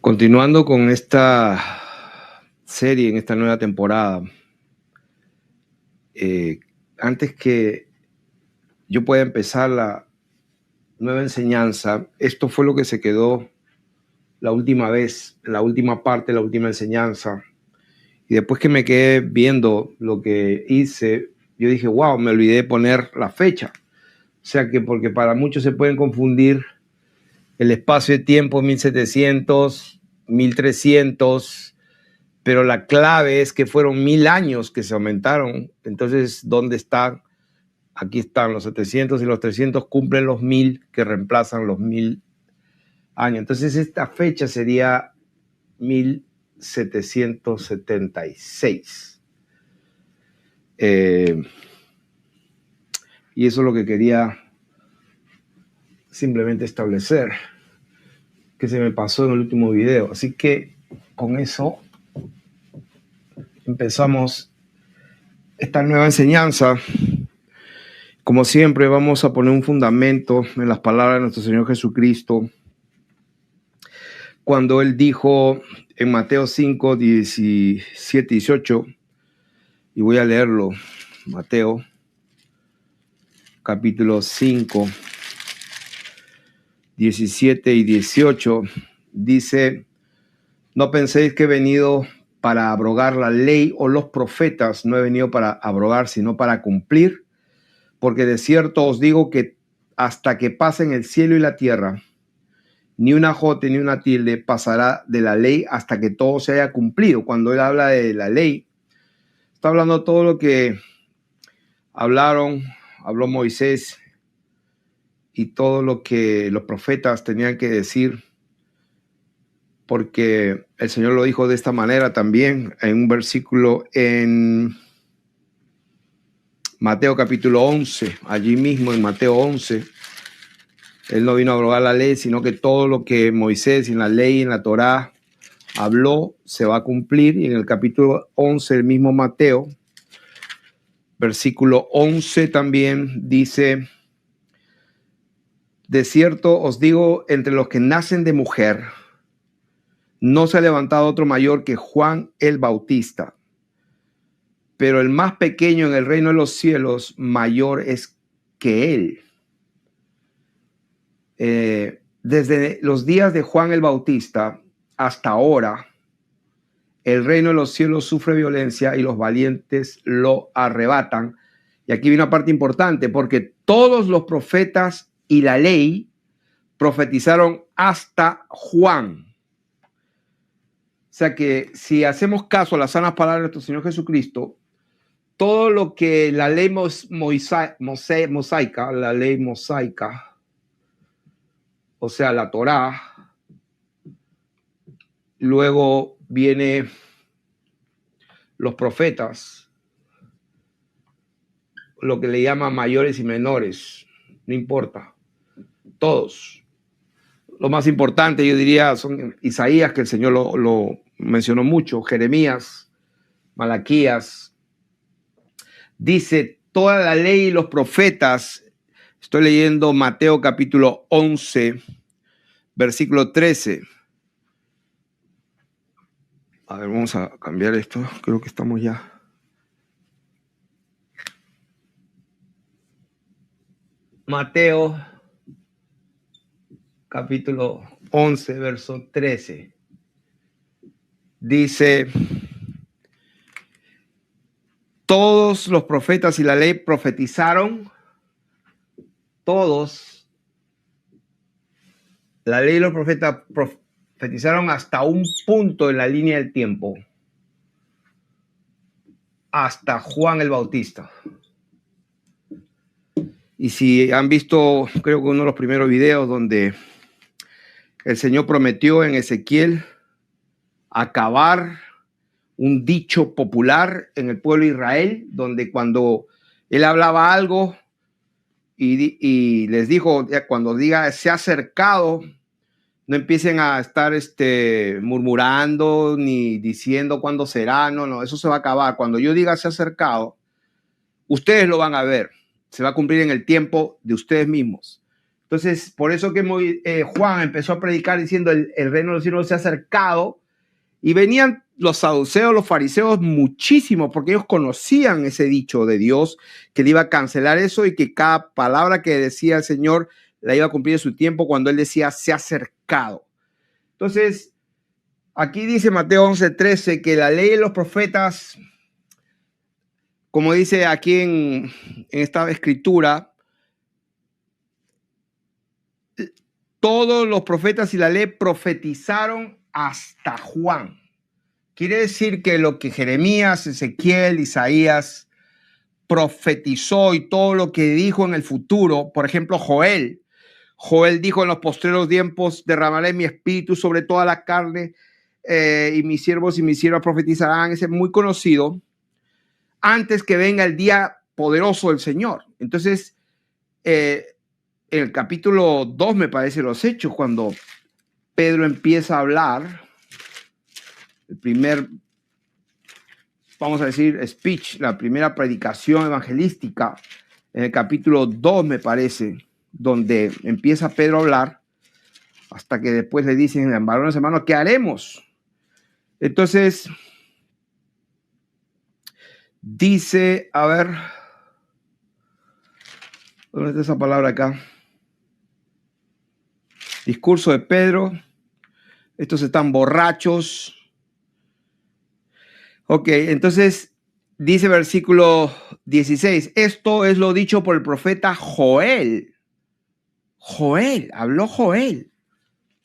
Continuando con esta serie, en esta nueva temporada, antes que yo pueda empezar la nueva enseñanza, esto fue lo que se quedó la última vez, la última parte, la última enseñanza. Y después que me quedé viendo lo que hice, yo dije, wow, me olvidé de poner la fecha. O sea que porque para muchos se pueden confundir el espacio de tiempo 1700, 1300, pero la clave es que fueron 1000 años que se aumentaron. Entonces, ¿dónde están? Aquí están los 700 y los 300 cumplen los 1000 que reemplazan los 1000 años. Entonces, esta fecha sería 1776. Y eso es lo que quería simplemente establecer, que se me pasó en el último video. Así que con eso empezamos esta nueva enseñanza. Como siempre, vamos a poner un fundamento en las palabras de nuestro Señor Jesucristo, cuando Él dijo en Mateo 5, 17, 18, y voy a leerlo, Mateo capítulo 5, 17 y 18, dice: no penséis que he venido para abrogar la ley o los profetas. No he venido para abrogar, sino para cumplir. Porque de cierto os digo que hasta que pasen el cielo y la tierra, ni una jota ni una tilde pasará de la ley hasta que todo se haya cumplido. Cuando Él habla de la ley, está hablando de todo lo que habló Moisés y todo lo que los profetas tenían que decir, porque el Señor lo dijo de esta manera también en un versículo en Mateo capítulo 11, allí mismo en Mateo 11, Él no vino a abrogar la ley, sino que todo lo que Moisés en la ley, en la Torá, habló, se va a cumplir. Y en el capítulo 11, el mismo Mateo, versículo 11 también dice: de cierto os digo, entre los que nacen de mujer, no se ha levantado otro mayor que Juan el Bautista, pero el más pequeño en el reino de los cielos mayor es que él. Desde los días de Juan el Bautista hasta ahora, el reino de los cielos sufre violencia y los valientes lo arrebatan. Y aquí viene una parte importante, porque todos los profetas y la ley profetizaron hasta Juan. O sea que si hacemos caso a las sanas palabras de nuestro Señor Jesucristo, todo lo que la ley mosaica, o sea, la Torá, luego viene los profetas, lo que le llaman mayores y menores, no importa, todos. Lo más importante, yo diría, son Isaías, que el Señor lo mencionó mucho, Jeremías, Malaquías. Dice toda la ley y los profetas. Estoy leyendo Mateo capítulo 11, versículo 13. A ver, vamos a cambiar esto. Creo que estamos ya. Mateo capítulo 11, verso 13. Dice: todos los profetas y la ley profetizaron. Todos. La ley y los profetas profetizaron hasta un punto en la línea del tiempo. Hasta Juan el Bautista. Y si han visto, creo que uno de los primeros videos donde el Señor prometió en Ezequiel acabar un dicho popular en el pueblo de Israel, donde cuando Él hablaba algo y les dijo, cuando diga se ha acercado, no empiecen a estar murmurando ni diciendo cuándo será. No, eso se va a acabar. Cuando yo diga se ha acercado, ustedes lo van a ver. Se va a cumplir en el tiempo de ustedes mismos. Entonces, por eso que Juan empezó a predicar diciendo el reino de los cielos se ha acercado, y venían los saduceos, los fariseos, muchísimo, porque ellos conocían ese dicho de Dios, que le iba a cancelar eso y que cada palabra que decía el Señor la iba a cumplir en su tiempo cuando él decía se ha acercado. Entonces, aquí dice Mateo 11:13 que la ley de los profetas, como dice aquí en esta escritura, todos los profetas y la ley profetizaron hasta Juan. Quiere decir que lo que Jeremías, Ezequiel, Isaías profetizó y todo lo que dijo en el futuro, por ejemplo, Joel dijo: en los postreros tiempos derramaré mi espíritu sobre toda la carne, y mis siervos y mis siervas profetizarán. Ese es muy conocido, antes que venga el día poderoso del Señor. Entonces, en el capítulo 2, me parece, los Hechos, cuando Pedro empieza a hablar, el primer, vamos a decir, speech, la primera predicación evangelística, en el capítulo 2, me parece, donde empieza Pedro a hablar, hasta que después le dicen: varones hermanos, ¿qué haremos? Entonces, dice, a ver, ¿dónde está esa palabra acá? Discurso de Pedro. Estos están borrachos. Ok, entonces dice versículo 16: esto es lo dicho por el profeta Joel. Habló Joel.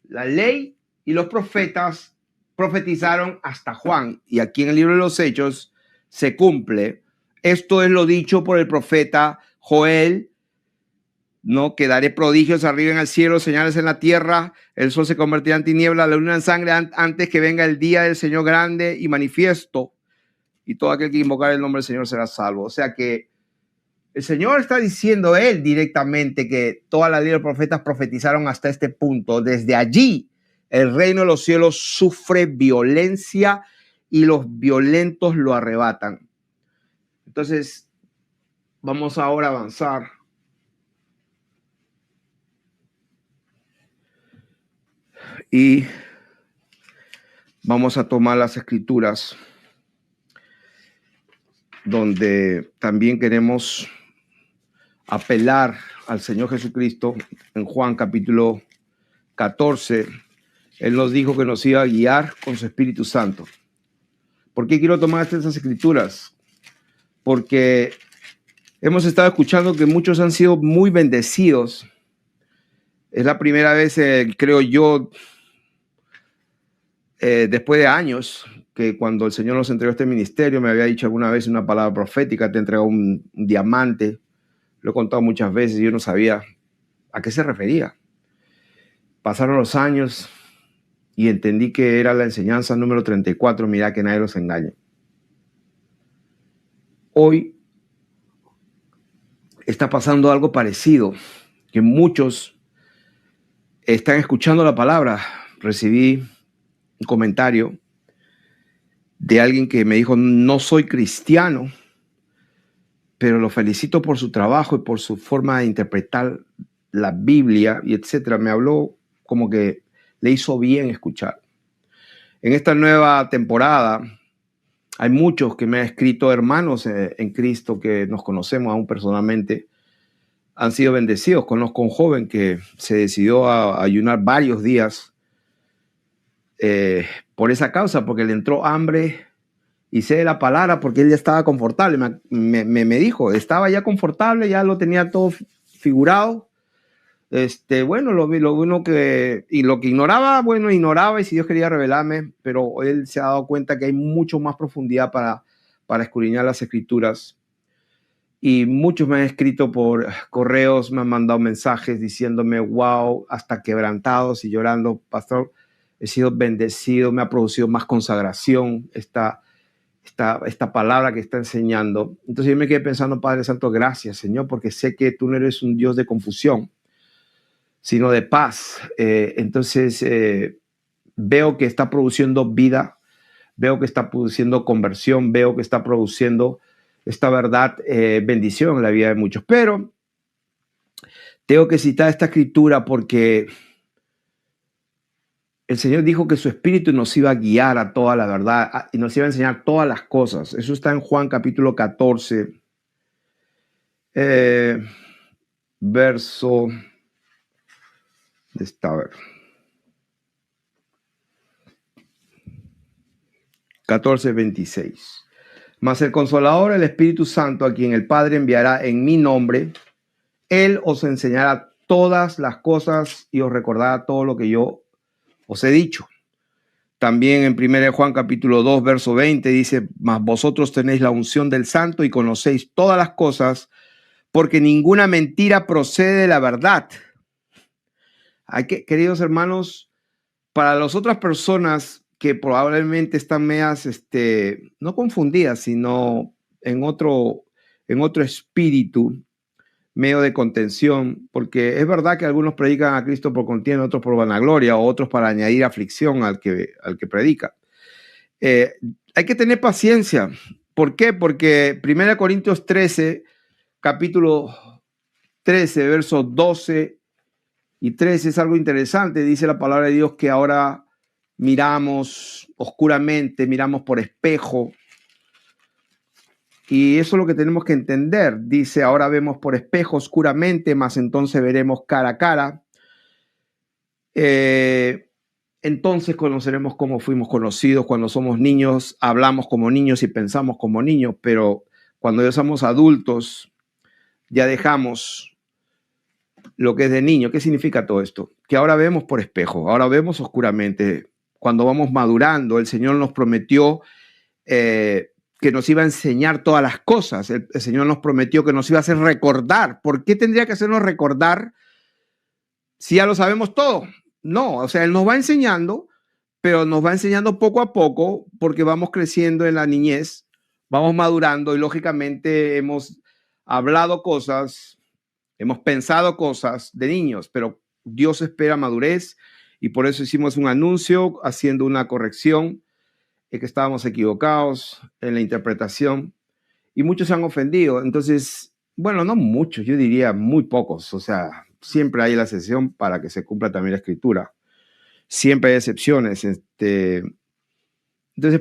La ley y los profetas profetizaron hasta Juan. Y aquí en el libro de los Hechos se cumple. Esto es lo dicho por el profeta Joel. No, que daré prodigios arriba en el cielo, señales en la tierra, el sol se convertirá en tiniebla, la luna en sangre, antes que venga el día del Señor grande y manifiesto, y todo aquel que invocar el nombre del Señor será salvo. O sea que el Señor está diciendo él directamente que toda la ley de los profetas profetizaron hasta este punto. Desde allí el reino de los cielos sufre violencia y los violentos lo arrebatan. Entonces, vamos ahora a avanzar. Y vamos a tomar las escrituras donde también queremos apelar al Señor Jesucristo. En Juan capítulo 14, Él nos dijo que nos iba a guiar con su Espíritu Santo. ¿Por qué quiero tomar estas escrituras? Porque hemos estado escuchando que muchos han sido muy bendecidos. Es la primera vez, creo yo, después de años, que cuando el Señor nos entregó este ministerio, me había dicho alguna vez una palabra profética: te entregó un diamante. Lo he contado muchas veces y yo no sabía a qué se refería. Pasaron los años y entendí que era la enseñanza número 34, mira que nadie los engañe. Hoy está pasando algo parecido, que muchos están escuchando la palabra. Recibí un comentario de alguien que me dijo: no soy cristiano, pero lo felicito por su trabajo y por su forma de interpretar la Biblia y etcétera. Me habló como que le hizo bien escuchar. En esta nueva temporada hay muchos que me han escrito, hermanos en Cristo que nos conocemos aún personalmente, han sido bendecidos. Conozco a un joven que se decidió a ayunar varios días por esa causa, porque le entró hambre y sé de la palabra, porque él ya estaba confortable. Me dijo, estaba ya confortable, ya lo tenía todo figurado. Bueno, lo bueno que, y lo que ignoraba, bueno, ignoraba, y si Dios quería revelarme, pero él se ha dado cuenta que hay mucho más profundidad para escudriñar las escrituras. Y muchos me han escrito por correos, me han mandado mensajes diciéndome: wow, hasta quebrantados y llorando, pastor, he sido bendecido, me ha producido más consagración esta palabra que está enseñando. Entonces yo me quedé pensando: Padre Santo, gracias, Señor, porque sé que tú no eres un Dios de confusión, sino de paz. Entonces veo que está produciendo vida, veo que está produciendo conversión, veo que está produciendo esta verdad, bendición en la vida de muchos. Pero Tengo que citar esta escritura porque el Señor dijo que su espíritu nos iba a guiar a toda la verdad y nos iba a enseñar todas las cosas. Eso está en Juan capítulo 14, verso de esta, a ver, 14:26. Mas el Consolador, el Espíritu Santo, a quien el Padre enviará en mi nombre, Él os enseñará todas las cosas y os recordará todo lo que yo os he dicho. También en 1 Juan capítulo 2, verso 20 dice, mas vosotros tenéis la unción del Santo y conocéis todas las cosas, porque ninguna mentira procede de la verdad. Queridos hermanos, para las otras personas que probablemente están medias, no confundidas, sino en otro espíritu, medio de contención, porque es verdad que algunos predican a Cristo por contienda, otros por vanagloria, o otros para añadir aflicción al que predica. Hay que tener paciencia. ¿Por qué? Porque 1 Corintios 13, capítulo 13, versos 12 y 13 es algo interesante. Dice la palabra de Dios que ahora miramos oscuramente, miramos por espejo. Y eso es lo que tenemos que entender. Dice, ahora vemos por espejo oscuramente, mas entonces veremos cara a cara. Entonces conoceremos cómo fuimos conocidos. Cuando somos niños, hablamos como niños y pensamos como niños, pero cuando ya somos adultos, ya dejamos lo que es de niño. ¿Qué significa todo esto? Que ahora vemos por espejo, ahora vemos oscuramente. Cuando vamos madurando, el Señor nos prometió que nos iba a enseñar todas las cosas. El Señor nos prometió que nos iba a hacer recordar. ¿Por qué tendría que hacernos recordar si ya lo sabemos todo? No, o sea, Él nos va enseñando, pero nos va enseñando poco a poco porque vamos creciendo en la niñez, vamos madurando y lógicamente hemos hablado cosas, hemos pensado cosas de niños, pero Dios espera madurez y por eso hicimos un anuncio haciendo una corrección que estábamos equivocados en la interpretación y muchos se han ofendido. Entonces, bueno, no muchos, yo diría muy pocos. O sea, siempre hay la excepción para que se cumpla también la escritura. Siempre hay excepciones. Entonces,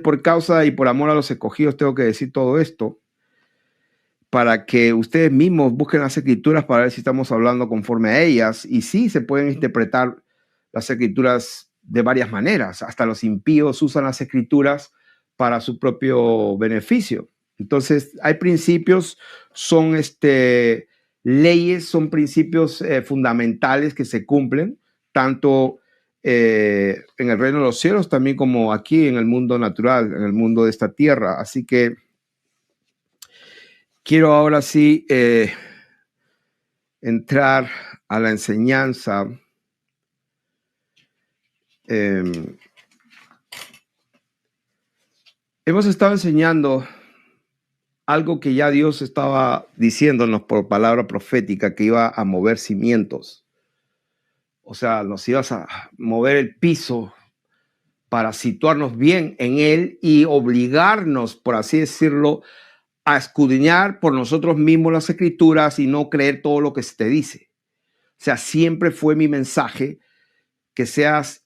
por causa y por amor a los escogidos, tengo que decir todo esto para que ustedes mismos busquen las escrituras para ver si estamos hablando conforme a ellas. Y sí, se pueden interpretar las escrituras de varias maneras. Hasta los impíos usan las escrituras para su propio beneficio. Entonces, hay principios, son leyes, son principios fundamentales que se cumplen, tanto en el reino de los cielos, también como aquí en el mundo natural, en el mundo de esta tierra. Así que quiero ahora sí entrar a la enseñanza. Hemos estado enseñando algo que ya Dios estaba diciéndonos por palabra profética, que iba a mover cimientos. O sea, nos ibas a mover el piso para situarnos bien en él y obligarnos, por así decirlo, a escudriñar por nosotros mismos las escrituras y no creer todo lo que se te dice. O sea, siempre fue mi mensaje que seas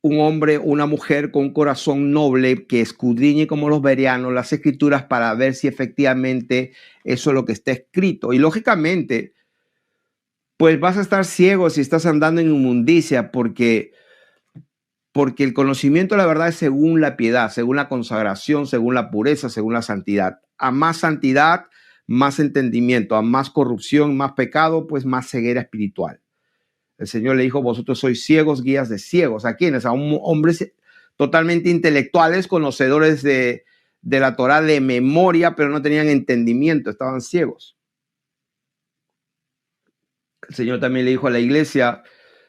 un hombre, una mujer con un corazón noble que escudriñe como los bereanos las escrituras para ver si efectivamente eso es lo que está escrito. Y lógicamente, pues vas a estar ciego si estás andando en inmundicia porque el conocimiento de la verdad es según la piedad, según la consagración, según la pureza, según la santidad. A más santidad, más entendimiento, a más corrupción, más pecado, pues más ceguera espiritual. El Señor le dijo, vosotros sois ciegos, guías de ciegos. ¿A quiénes? A hombres totalmente intelectuales, conocedores de la Torá de memoria, pero no tenían entendimiento, estaban ciegos. El Señor también le dijo a la iglesia,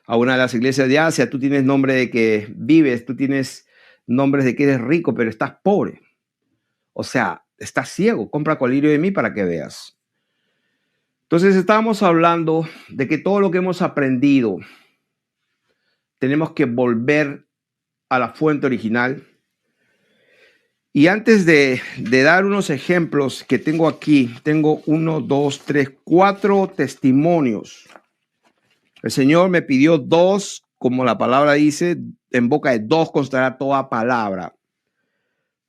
a una de las iglesias de Asia, tú tienes nombre de que vives, tú tienes nombres de que eres rico, pero estás pobre. O sea, estás ciego, compra colirio de mí para que veas. Entonces estábamos hablando de que todo lo que hemos aprendido tenemos que volver a la fuente original. Y antes de dar unos ejemplos que tengo aquí, tengo 1, 2, 3, 4 testimonios El Señor me pidió dos, como la palabra dice, en boca de dos constará toda palabra.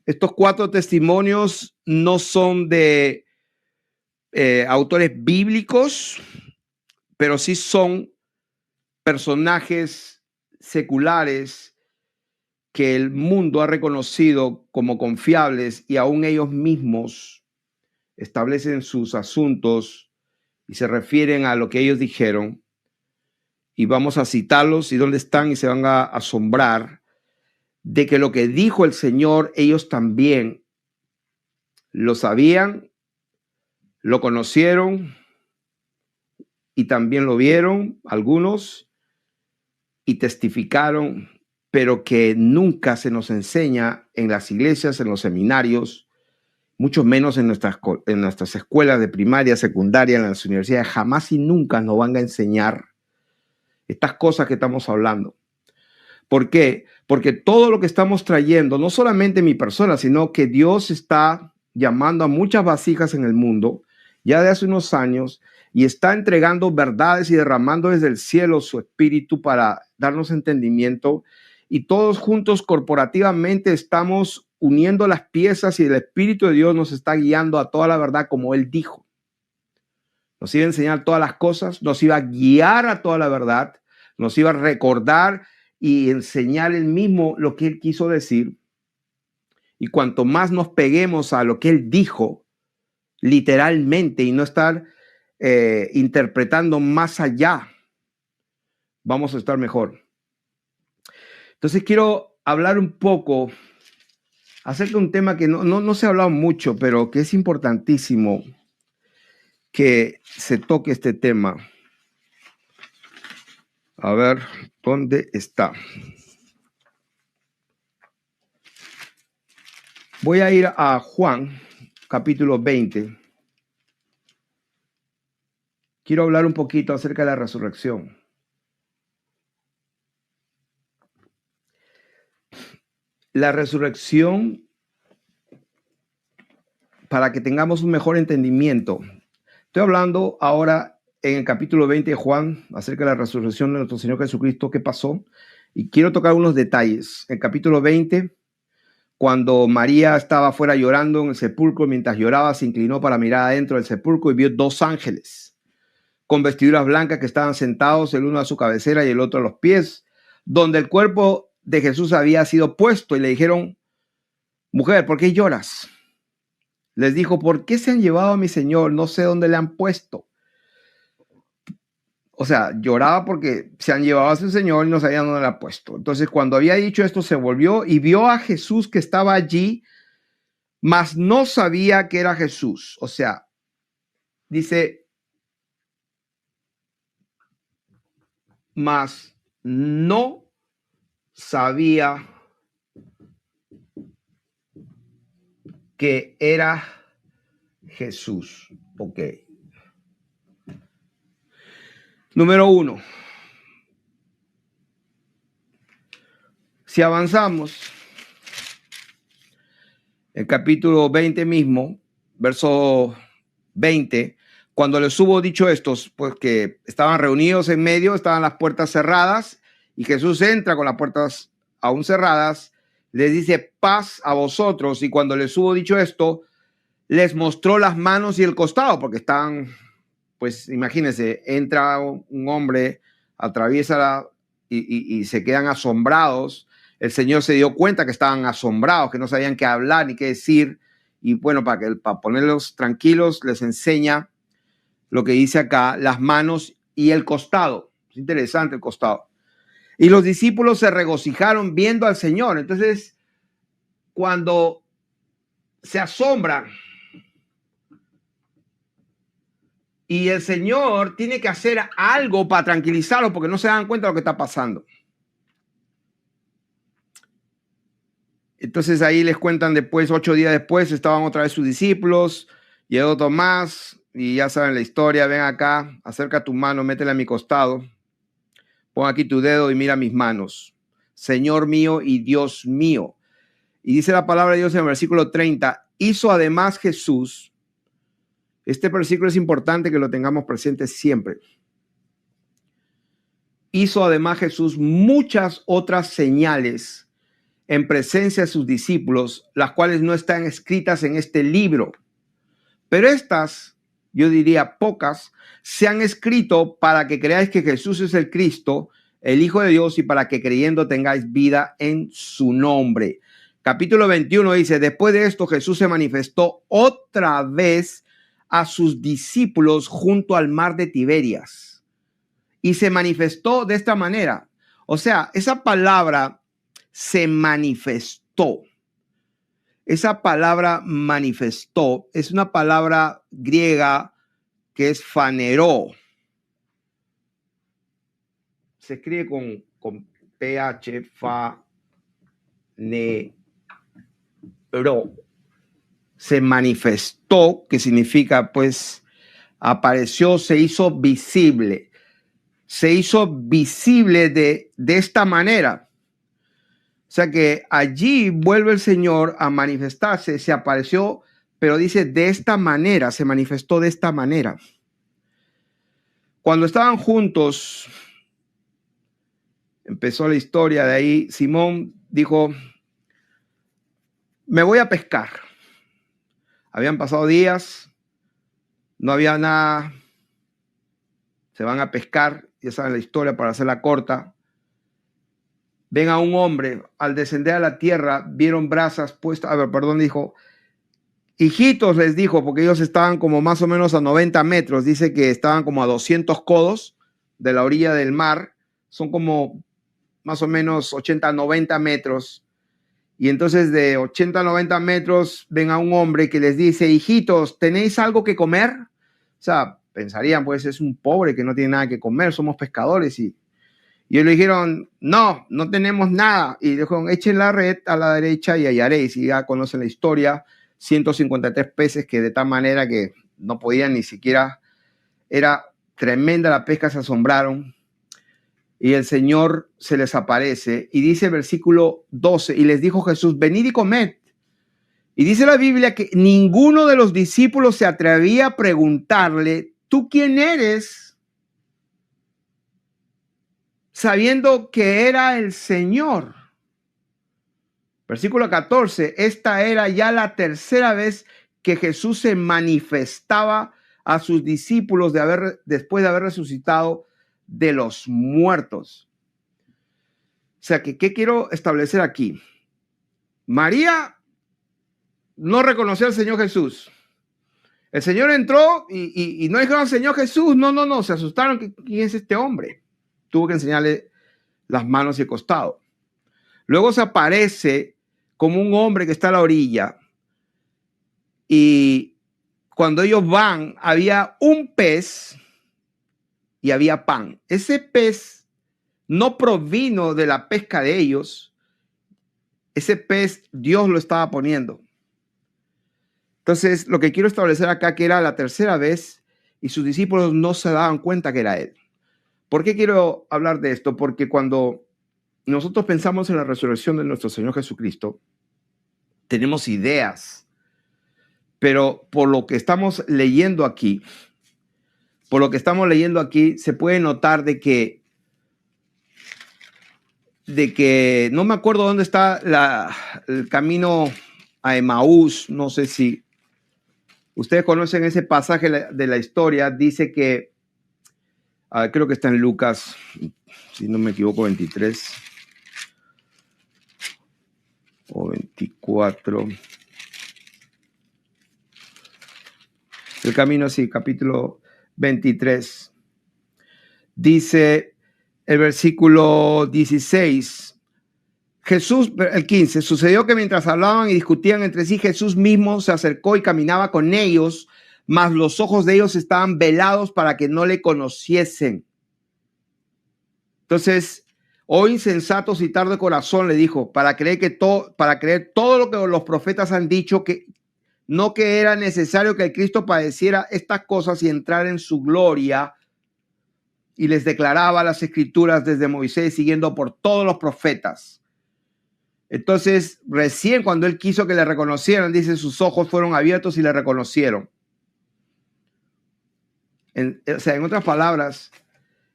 Estos 4 testimonios no son de autores bíblicos, pero sí son personajes seculares que el mundo ha reconocido como confiables y aún ellos mismos establecen sus asuntos y se refieren a lo que ellos dijeron. Y vamos a citarlos y dónde están y se van a asombrar de que lo que dijo el Señor ellos también lo sabían, lo conocieron y también lo vieron algunos y testificaron, pero que nunca se nos enseña en las iglesias, en los seminarios, mucho menos en nuestras escuelas de primaria, secundaria, en las universidades. Jamás y nunca nos van a enseñar estas cosas que estamos hablando. ¿Por qué? Porque todo lo que estamos trayendo, no solamente mi persona, sino que Dios está llamando a muchas vasijas en el mundo ya de hace unos años y está entregando verdades y derramando desde el cielo su espíritu para darnos entendimiento, y todos juntos corporativamente estamos uniendo las piezas y el Espíritu de Dios nos está guiando a toda la verdad como Él dijo. Nos iba a enseñar todas las cosas, nos iba a guiar a toda la verdad, nos iba a recordar y enseñar Él mismo lo que Él quiso decir. Y cuanto más nos peguemos a lo que Él dijo, literalmente, y no estar interpretando más allá, vamos a estar mejor. Entonces quiero hablar un poco acerca de un tema que no se ha hablado mucho, pero que es importantísimo que se toque este tema. A ver, ¿dónde está? Voy a ir a Juan, capítulo 20. Quiero hablar un poquito acerca de la resurrección. La resurrección, para que tengamos un mejor entendimiento. Estoy hablando ahora en el capítulo 20 de Juan acerca de la resurrección de nuestro Señor Jesucristo, qué pasó. Y quiero tocar unos detalles. El capítulo 20, cuando María estaba afuera llorando en el sepulcro, mientras lloraba se inclinó para mirar adentro del sepulcro y vio 2 ángeles con vestiduras blancas que estaban sentados, el uno a su cabecera y el otro a los pies, donde el cuerpo de Jesús había sido puesto, y le dijeron: mujer, ¿por qué lloras? Les dijo: ¿por qué se han llevado a mi Señor? No sé dónde le han puesto. O sea, lloraba porque se han llevado a su Señor y no sabían dónde le ha puesto. Entonces, cuando había dicho esto, se volvió y vio a Jesús que estaba allí, mas no sabía que era Jesús. O sea, dice, mas no sabía que era Jesús. Ok. Número 1. Si avanzamos, el capítulo 20 mismo, verso 20, cuando les hubo dicho estos, pues que estaban reunidos en medio, estaban las puertas cerradas, y Jesús entra con las puertas aún cerradas, les dice: paz a vosotros. Y cuando les hubo dicho esto, les mostró las manos y el costado, porque estaban, pues imagínense, entra un hombre, atraviesa y se quedan asombrados. El Señor se dio cuenta que estaban asombrados, que no sabían qué hablar ni qué decir. Y bueno, para ponerlos tranquilos, les enseña lo que dice acá: las manos y el costado. Es interesante el costado. Y los discípulos se regocijaron viendo al Señor. Entonces, cuando se asombran y el Señor tiene que hacer algo para tranquilizarlos porque no se dan cuenta de lo que está pasando. Entonces ahí les cuentan después, 8 días después, estaban otra vez sus discípulos, llegó Tomás, y ya saben la historia: ven acá, acerca tu mano, métela a mi costado, pon aquí tu dedo y mira mis manos, Señor mío y Dios mío. Y dice la palabra de Dios en el versículo 30, hizo además Jesús, este versículo es importante que lo tengamos presente siempre, hizo además Jesús muchas otras señales en presencia de sus discípulos, las cuales no están escritas en este libro. Pero estas, yo diría pocas, se han escrito para que creáis que Jesús es el Cristo, el Hijo de Dios, y para que creyendo tengáis vida en su nombre. Capítulo 21 dice, después de esto Jesús se manifestó otra vez a sus discípulos junto al mar de Tiberias. Y se manifestó de esta manera. O sea, esa palabra se manifestó. Esa palabra manifestó es una palabra griega que es faneró. Se escribe con PH, faneró. Se manifestó, que significa pues apareció, se hizo visible. Se hizo visible de esta manera. O sea que allí vuelve el Señor a manifestarse, se apareció, pero dice de esta manera, se manifestó de esta manera. Cuando estaban juntos, empezó la historia de ahí, Simón dijo, me voy a pescar. Habían pasado días, no había nada, se van a pescar, ya saben la historia para hacerla corta. Ven a un hombre, al descender a la tierra, vieron brasas puestas, dijo, hijitos les dijo, porque ellos estaban como más o menos a 90 metros, dice que estaban como a 200 codos de la orilla del mar, son como más o menos 80, 90 metros, y entonces de 80 a 90 metros ven a un hombre que les dice, hijitos, ¿tenéis algo que comer? O sea, pensarían, pues es un pobre que no tiene nada que comer, somos pescadores, y ellos le dijeron, no tenemos nada. Y dijeron, echen la red a la derecha y hallaréis. Y ya conocen la historia, 153 peces que de tal manera que no podían ni siquiera, era tremenda la pesca, se asombraron. Y el Señor se les aparece y dice el versículo 12, y les dijo Jesús, venid y comed. Y dice la Biblia que ninguno de los discípulos se atrevía a preguntarle, ¿tú quién eres? Sabiendo que era el Señor. Versículo 14, esta era ya la tercera vez que Jesús se manifestaba a sus discípulos después de haber resucitado de los muertos. O sea, ¿qué quiero establecer aquí? María no reconoció al Señor Jesús. El Señor entró y no dijeron, Señor Jesús, no, se asustaron. ¿Quién es este hombre? Tuvo que enseñarle las manos y el costado. Luego se aparece como un hombre que está a la orilla. Y cuando ellos van, había un pez y había pan. Ese pez no provino de la pesca de ellos. Ese pez Dios lo estaba poniendo. Entonces, lo que quiero establecer acá, que era la tercera vez y sus discípulos no se daban cuenta que era él. ¿Por qué quiero hablar de esto? Porque cuando nosotros pensamos en la resurrección de nuestro Señor Jesucristo, tenemos ideas, pero por lo que estamos leyendo aquí, se puede notar de que no me acuerdo dónde está el camino a Emaús, no sé si ustedes conocen ese pasaje de la historia, dice que creo que está en Lucas, si no me equivoco, 23 o 24. El camino, sí, capítulo 23. Dice el versículo 16. Jesús, el 15, sucedió que mientras hablaban y discutían entre sí, Jesús mismo se acercó y caminaba con ellos, mas los ojos de ellos estaban velados para que no le conociesen. Entonces, oh insensatos y tardo de corazón, le dijo, para creer todo lo que los profetas han dicho, que era necesario que el Cristo padeciera estas cosas y entrar en su gloria. Y les declaraba las escrituras desde Moisés, siguiendo por todos los profetas. Entonces, recién cuando él quiso que le reconocieran, dice, sus ojos fueron abiertos y le reconocieron. En otras palabras,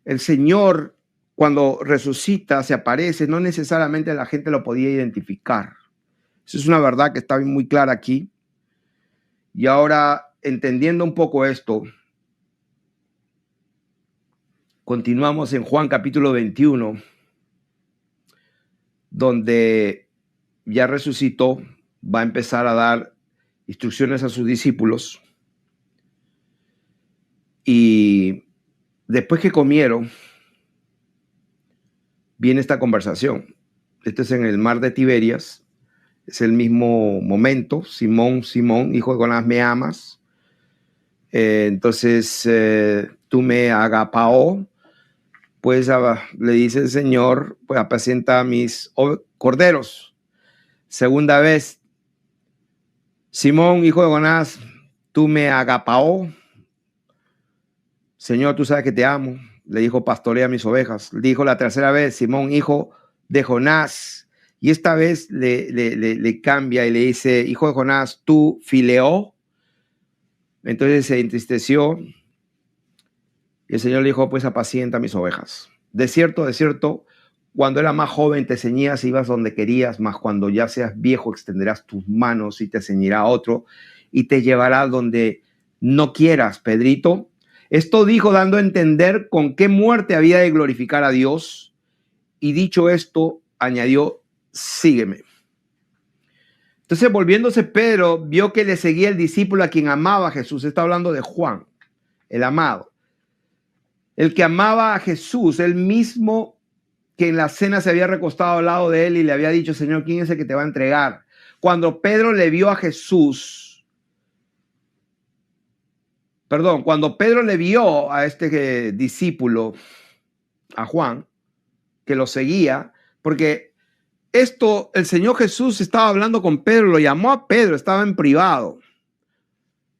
el Señor, cuando resucita, se aparece, no necesariamente la gente lo podía identificar. Eso es una verdad que está muy clara aquí. Y ahora, entendiendo un poco esto, continuamos en Juan capítulo 21, donde ya resucitó, va a empezar a dar instrucciones a sus discípulos. Y después que comieron, viene esta conversación. Esto es en el mar de Tiberias. Es el mismo momento. Simón, Simón, hijo de Jonás, ¿me amas? Entonces, tú me agapao. Pues le dice el Señor, pues apacienta a mis corderos. Segunda vez, Simón, hijo de Jonás, tú me agapao. Señor, tú sabes que te amo. Le dijo, pastorea mis ovejas. Le dijo la tercera vez, Simón, hijo de Jonás. Y esta vez le cambia y le dice, hijo de Jonás, tú fileo. Entonces se entristeció. Y el Señor le dijo, pues apacienta mis ovejas. De cierto, cuando era más joven te ceñías y ibas donde querías, mas cuando ya seas viejo extenderás tus manos y te ceñirá otro y te llevará donde no quieras, Pedrito. Esto dijo dando a entender con qué muerte había de glorificar a Dios. Y dicho esto, añadió, sígueme. Entonces, volviéndose Pedro, vio que le seguía el discípulo a quien amaba a Jesús. Está hablando de Juan, el amado. El que amaba a Jesús, el mismo que en la cena se había recostado al lado de él y le había dicho, Señor, ¿quién es el que te va a entregar? Cuando Pedro le vio a Jesús, cuando Pedro le vio a este discípulo, a Juan, que lo seguía, porque esto, el Señor Jesús estaba hablando con Pedro, lo llamó a Pedro, estaba en privado.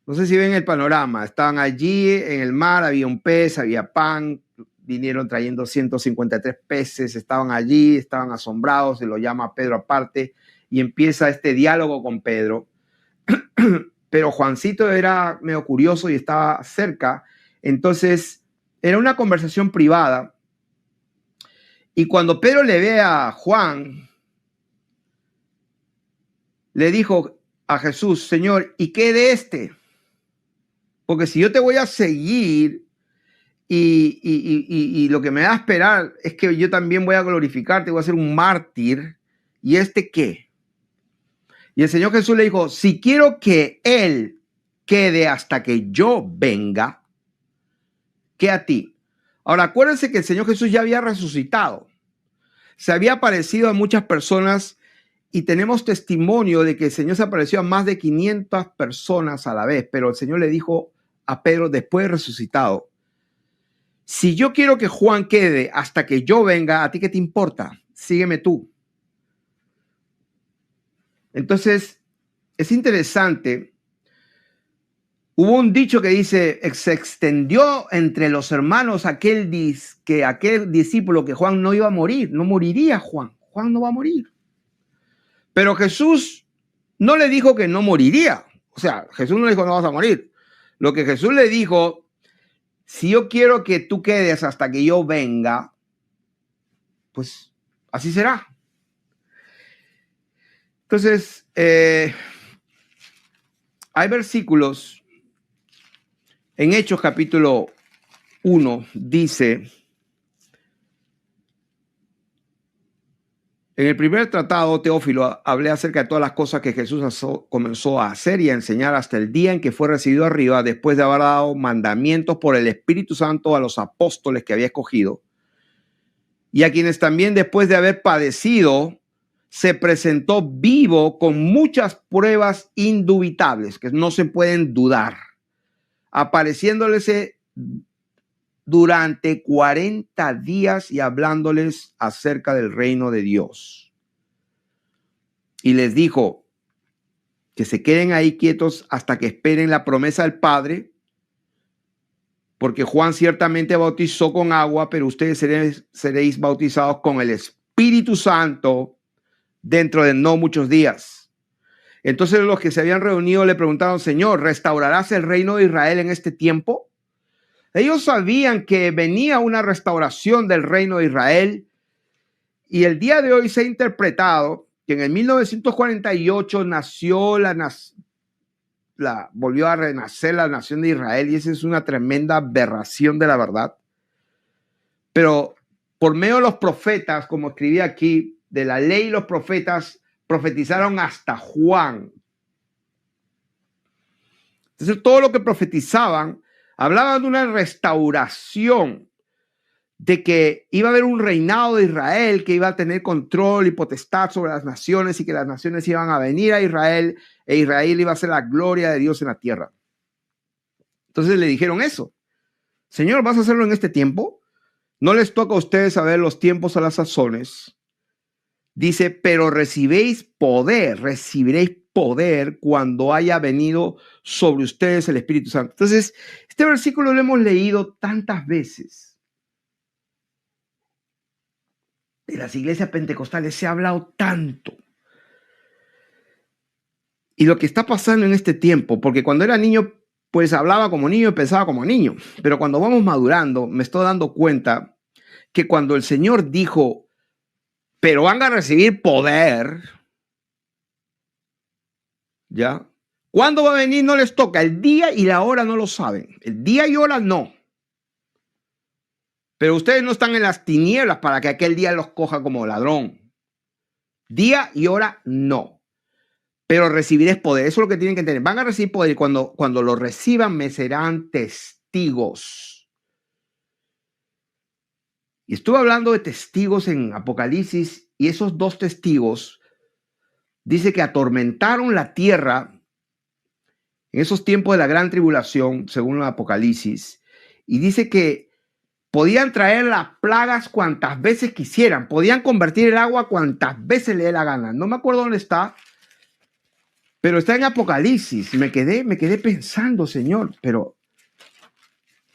No sé si ven el panorama, estaban allí en el mar, había un pez, había pan, vinieron trayendo 153 peces, estaban allí, estaban asombrados, se lo llama a Pedro aparte y empieza este diálogo con Pedro. Pero Juancito era medio curioso y estaba cerca, entonces era una conversación privada. Y cuando Pedro le ve a Juan, le dijo a Jesús, Señor, ¿y qué de este? Porque si yo te voy a seguir y lo que me va a esperar es que yo también voy a glorificarte, voy a ser un mártir, ¿y este qué? Y el Señor Jesús le dijo, si quiero que él quede hasta que yo venga, ¿qué a ti? Ahora, acuérdense que el Señor Jesús ya había resucitado. Se había aparecido a muchas personas y tenemos testimonio de que el Señor se apareció a más de 500 personas a la vez, pero el Señor le dijo a Pedro después de resucitado, si yo quiero que Juan quede hasta que yo venga, ¿a ti qué te importa? Sígueme tú. Entonces, es interesante. Hubo un dicho que dice, se extendió entre los hermanos aquel discípulo que Juan no iba a morir, no moriría Juan. Juan no va a morir. Pero Jesús no le dijo que no moriría. O sea, Jesús no le dijo no vas a morir. Lo que Jesús le dijo, si yo quiero que tú quedes hasta que yo venga, pues así será. Entonces, hay versículos en Hechos capítulo 1, dice, en el primer tratado, Teófilo, hablé acerca de todas las cosas que Jesús comenzó a hacer y a enseñar hasta el día en que fue recibido arriba, después de haber dado mandamientos por el Espíritu Santo a los apóstoles que había escogido, y a quienes también después de haber padecido, se presentó vivo con muchas pruebas indubitables, que no se pueden dudar, apareciéndoles durante 40 días y hablándoles acerca del reino de Dios. Y les dijo que se queden ahí quietos hasta que esperen la promesa del Padre, porque Juan ciertamente bautizó con agua, pero ustedes seréis bautizados con el Espíritu Santo dentro de no muchos días. Entonces los que se habían reunido le preguntaron, Señor, ¿restaurarás el reino de Israel en este tiempo? Ellos sabían que venía una restauración del reino de Israel, y el día de hoy se ha interpretado que en el 1948 nació volvió a renacer la nación de Israel, y esa es una tremenda aberración de la verdad. Pero por medio de los profetas, como escribí aquí, de la ley, los profetas profetizaron hasta Juan. Entonces, todo lo que profetizaban hablaban de una restauración, de que iba a haber un reinado de Israel que iba a tener control y potestad sobre las naciones, y que las naciones iban a venir a Israel, e Israel iba a ser la gloria de Dios en la tierra. Entonces le dijeron eso: Señor, ¿vas a hacerlo en este tiempo? No les toca a ustedes saber los tiempos o las sazones. Dice, pero recibiréis poder cuando haya venido sobre ustedes el Espíritu Santo. Entonces, este versículo lo hemos leído tantas veces. De las iglesias pentecostales se ha hablado tanto. Y lo que está pasando en este tiempo, porque cuando era niño, pues hablaba como niño y pensaba como niño. Pero cuando vamos madurando, me estoy dando cuenta que cuando el Señor dijo, pero van a recibir poder, ¿ya? ¿Cuándo va a venir? No les toca. El día y la hora no lo saben. El día y hora no. Pero ustedes no están en las tinieblas para que aquel día los coja como ladrón. Día y hora no. Pero recibiréis poder. Eso es lo que tienen que entender. Van a recibir poder, y cuando lo reciban me serán testigos. Y estuve hablando de testigos en Apocalipsis, y esos dos testigos dice que atormentaron la tierra en esos tiempos de la gran tribulación, según el Apocalipsis, y dice que podían traer las plagas cuantas veces quisieran, podían convertir el agua cuantas veces le dé la gana. No me acuerdo dónde está, pero está en Apocalipsis. Me quedé pensando, Señor, pero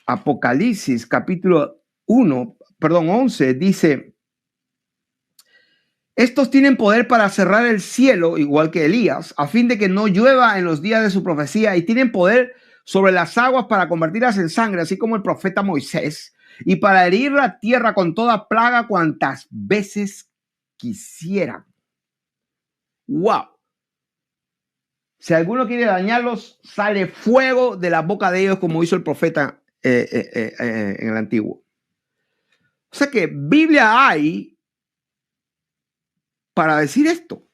Apocalipsis capítulo 11 dice, estos tienen poder para cerrar el cielo, igual que Elías, a fin de que no llueva en los días de su profecía, y tienen poder sobre las aguas para convertirlas en sangre, así como el profeta Moisés, y para herir la tierra con toda plaga cuantas veces quisieran. ¡Wow! Si alguno quiere dañarlos, sale fuego de la boca de ellos, como hizo el profeta en el Antiguo. O sea que Biblia hay para decir esto.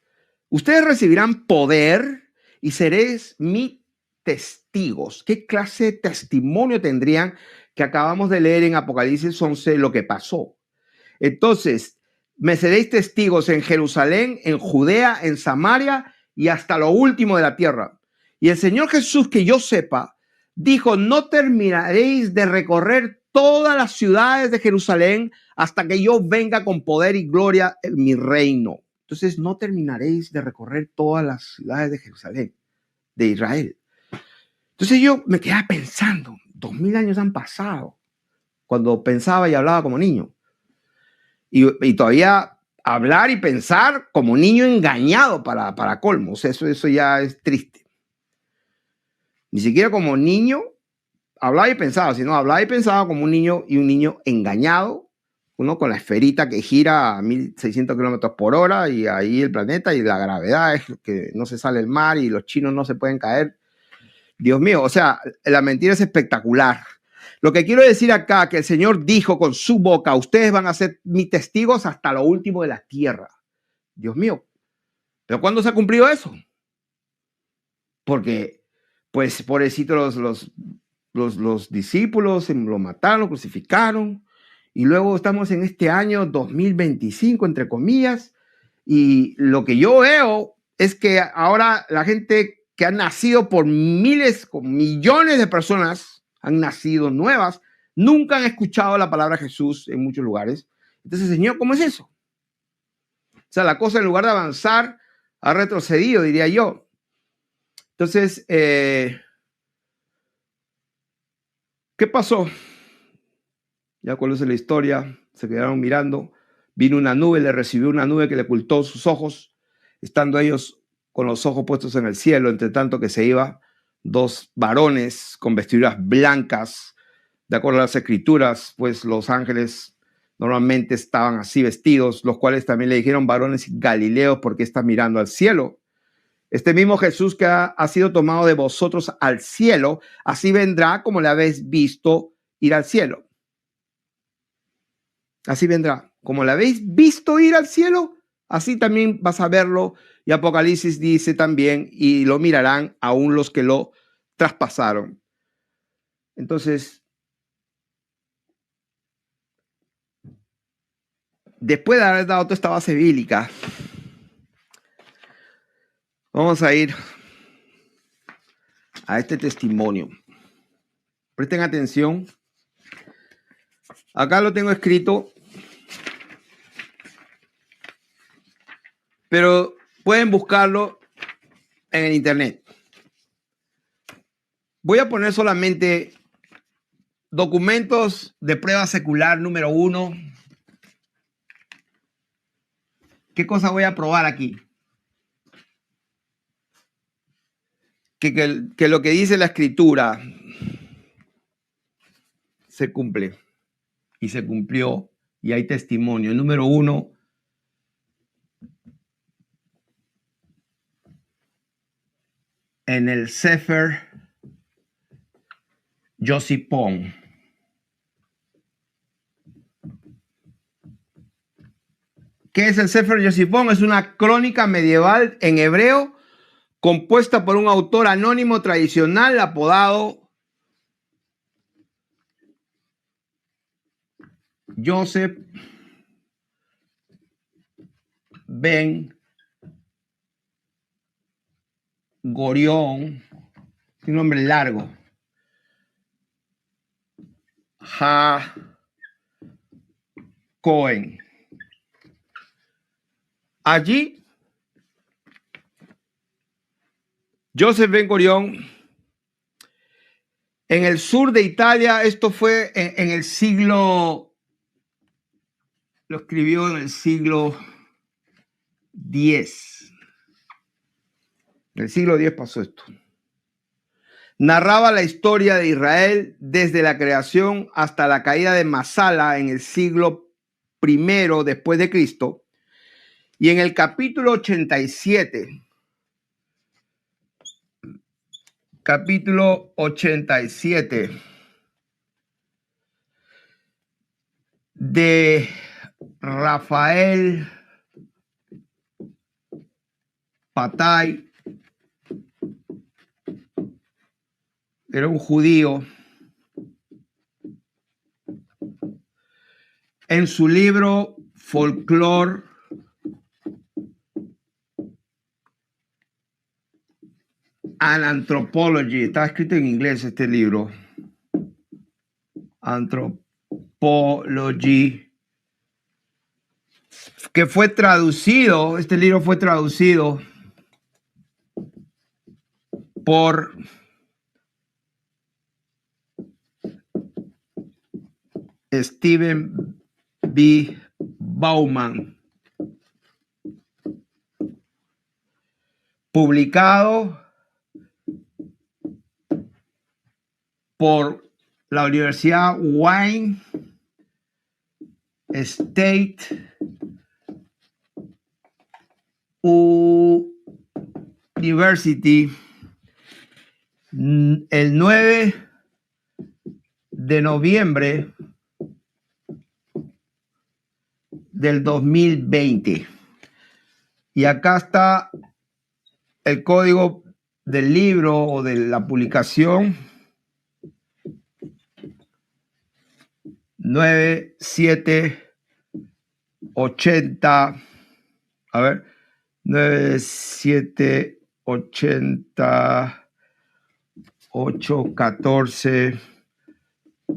Ustedes recibirán poder y seréis mis testigos. ¿Qué clase de testimonio tendrían que acabamos de leer en Apocalipsis 11 lo que pasó? Entonces, me seréis testigos en Jerusalén, en Judea, en Samaria y hasta lo último de la tierra. Y el Señor Jesús, que yo sepa, dijo, no terminaréis de recorrer todas las ciudades de Jerusalén hasta que yo venga con poder y gloria en mi reino. Entonces, no terminaréis de recorrer todas las ciudades de Jerusalén, de Israel. Entonces yo me quedaba pensando, 2000 años han pasado, cuando pensaba y hablaba como niño. Y todavía hablar y pensar como niño engañado para colmo. O sea, eso ya es triste. Ni siquiera como niño hablaba y pensaba, sino hablaba y pensaba como un niño, y un niño engañado, uno con la esferita que gira a 1600 kilómetros por hora, y ahí el planeta y la gravedad es que no se sale el mar y los chinos no se pueden caer. Dios mío, o sea, la mentira es espectacular. Lo que quiero decir acá, que el Señor dijo con su boca, ustedes van a ser mis testigos hasta lo último de la tierra. Dios mío, ¿pero cuándo se ha cumplido eso? Porque, pues, pobrecitos los discípulos lo mataron, lo crucificaron, y luego estamos en este año 2025, entre comillas, y lo que yo veo es que ahora la gente que han nacido por miles, con millones de personas, han nacido nuevas, nunca han escuchado la palabra Jesús en muchos lugares. Entonces, Señor, ¿cómo es eso? O sea, la cosa en lugar de avanzar ha retrocedido, diría yo. Entonces, ¿qué pasó? Ya conoce la historia, se quedaron mirando, vino una nube, le recibió una nube que le ocultó sus ojos, estando ellos con los ojos puestos en el cielo, entre tanto que se iba, dos varones con vestiduras blancas De acuerdo a las escrituras, pues los ángeles normalmente estaban así vestidos, los cuales también le dijeron varones galileos, porque está mirando al cielo. Este mismo Jesús que ha sido tomado de vosotros al cielo, así vendrá como le habéis visto ir al cielo. Así vendrá. Como le habéis visto ir al cielo, así también vas a verlo. Y Apocalipsis dice también, y lo mirarán aún los que lo traspasaron. Entonces, después de haber dado toda esta base bíblica, vamos a ir a este testimonio. Presten atención. Acá lo tengo escrito, pero pueden buscarlo en el internet. Voy a poner solamente documentos de prueba secular número 1. ¿Qué cosa voy a probar aquí? Que lo que dice la escritura se cumple y se cumplió y hay testimonio. Número 1, en el Sefer Yosipón. ¿Qué es el Sefer Yosipón? Es una crónica medieval en hebreo compuesta por un autor anónimo tradicional apodado Joseph Ben Gurión, un nombre largo. Cohen. Allí, Joseph Ben Gurión, en el sur de Italia, esto fue en el siglo, lo escribió en el siglo X. En el siglo X pasó esto. Narraba la historia de Israel desde la creación hasta la caída de Masala en el siglo I después de Cristo. Y en el capítulo 87, de Rafael Patay, era un judío, en su libro Folklore and Anthropology, está escrito en inglés este libro, Anthropology, que fue traducido, este libro fue traducido por Stephen B. Bauman, publicado por la Universidad Wayne State University el 9 de noviembre del 2020. Y acá está el código del libro o de la publicación 9780, a ver, 9780 814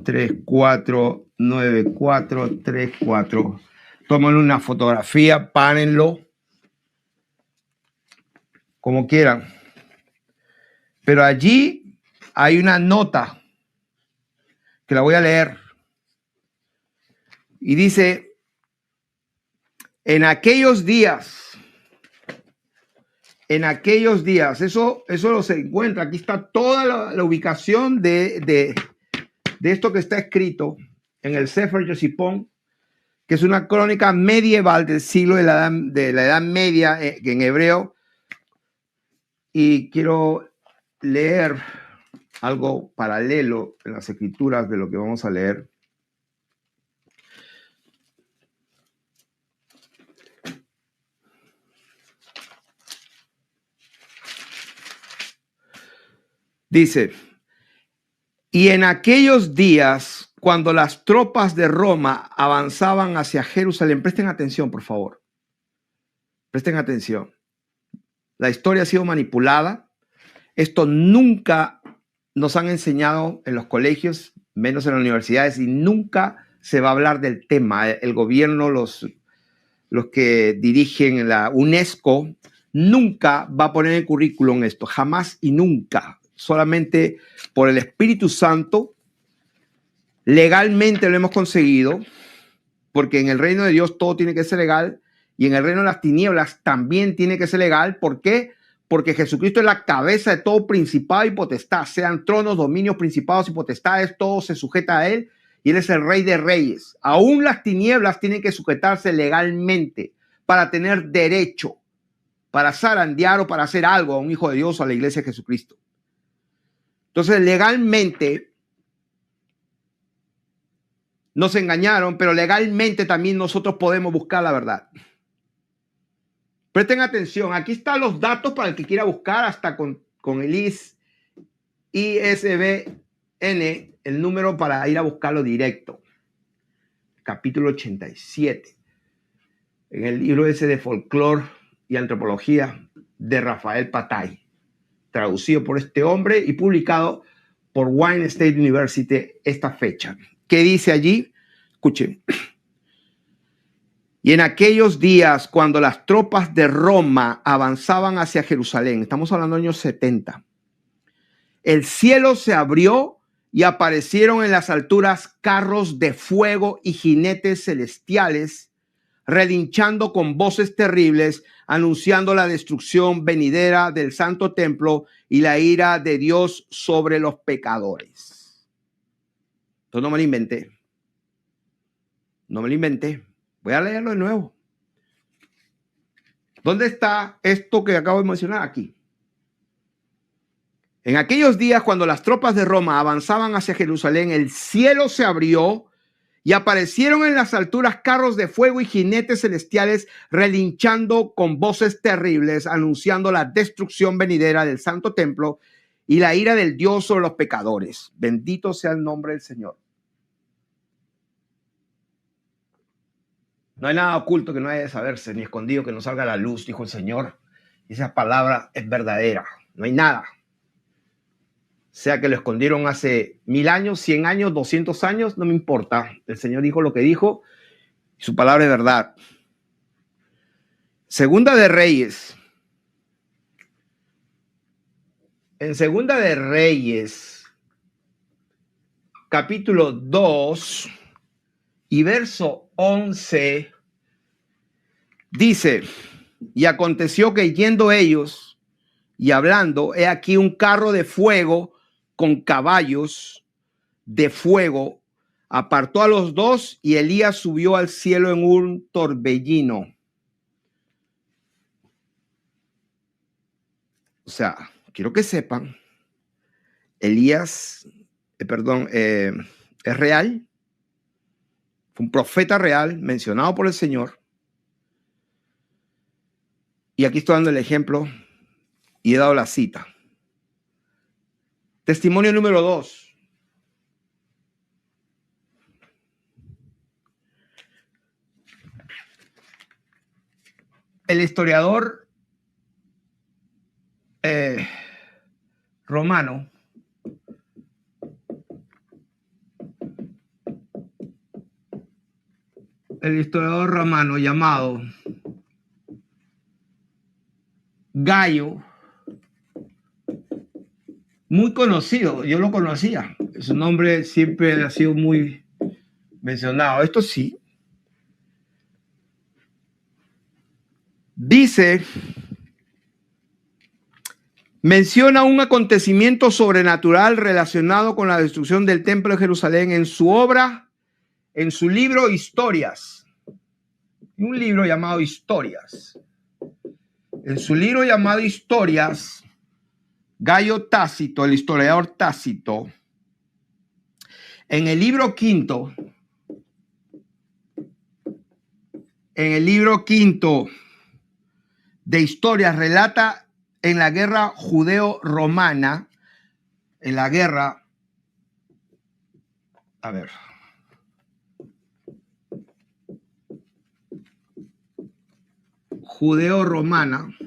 349434. Tómenle una fotografía, párenlo como quieran. Pero allí hay una nota que la voy a leer. Y dice, en aquellos días, eso lo se encuentra, aquí está toda la ubicación de de esto que está escrito en el Sefer Yosipón, que es una crónica medieval del siglo de la Edad Media en hebreo, y quiero leer algo paralelo en las escrituras de lo que vamos a leer. Dice, y en aquellos días, cuando las tropas de Roma avanzaban hacia Jerusalén, presten atención, por favor, presten atención. La historia ha sido manipulada. Esto nunca nos han enseñado en los colegios, menos en las universidades, y nunca se va a hablar del tema. El gobierno, los que dirigen la UNESCO, nunca va a poner en el currículum esto, jamás y nunca. Solamente por el Espíritu Santo, legalmente lo hemos conseguido, porque en el reino de Dios todo tiene que ser legal, y en el reino de las tinieblas también tiene que ser legal. ¿Por qué? Porque Jesucristo es la cabeza de todo principado y potestad, sean tronos, dominios, principados y potestades, todo se sujeta a él, y él es el rey de reyes. Aún las tinieblas tienen que sujetarse legalmente para tener derecho, para zarandear o para hacer algo a un hijo de Dios o a la iglesia de Jesucristo. Entonces, legalmente nos engañaron, pero legalmente también nosotros podemos buscar la verdad. Presten atención, aquí están los datos para el que quiera buscar, hasta con el ISBN, el número para ir a buscarlo directo. Capítulo 87, en el libro ese de folclore y antropología de Rafael Patay, traducido por este hombre y publicado por Wayne State University esta fecha. ¿Qué dice allí? Escuchen. Y en aquellos días, cuando las tropas de Roma avanzaban hacia Jerusalén, estamos hablando de años 70, el cielo se abrió y aparecieron en las alturas carros de fuego y jinetes celestiales, relinchando con voces terribles, anunciando la destrucción venidera del santo templo y la ira de Dios sobre los pecadores. Entonces no me lo inventé. No me lo inventé. Voy a leerlo de nuevo. ¿Dónde está esto que acabo de mencionar? Aquí. En aquellos días, cuando las tropas de Roma avanzaban hacia Jerusalén, el cielo se abrió y aparecieron en las alturas carros de fuego y jinetes celestiales, relinchando con voces terribles, anunciando la destrucción venidera del santo templo y la ira del Dios sobre los pecadores. Bendito sea el nombre del Señor. No hay nada oculto que no haya de saberse, ni escondido que no salga a la luz, dijo el Señor. Y esa palabra es verdadera. No hay nada. Sea que lo escondieron hace 1000 años, 100 años, 200 años, no me importa. El Señor dijo lo que dijo y su palabra es verdad. Segunda de Reyes. En Segunda de Reyes, capítulo 2 y verso 11, dice, y aconteció que yendo ellos y hablando, he aquí un carro de fuego con caballos de fuego, apartó a los dos y Elías subió al cielo en un torbellino. O sea, quiero que sepan, Elías, es real, fue un profeta real mencionado por el Señor. Y aquí estoy dando el ejemplo y he dado la cita. Testimonio número 2. El historiador romano llamado Gallo, muy conocido, yo lo conocía, su nombre siempre ha sido muy mencionado. Esto sí, dice, menciona un acontecimiento sobrenatural relacionado con la destrucción del Templo de Jerusalén en su obra, en su libro Historias. Un libro llamado Historias. En su libro llamado Historias, Gayo Tácito, el historiador Tácito, en el libro quinto de Historias, relata en la guerra judeo-romana, en la guerra, a ver, judeo-romana,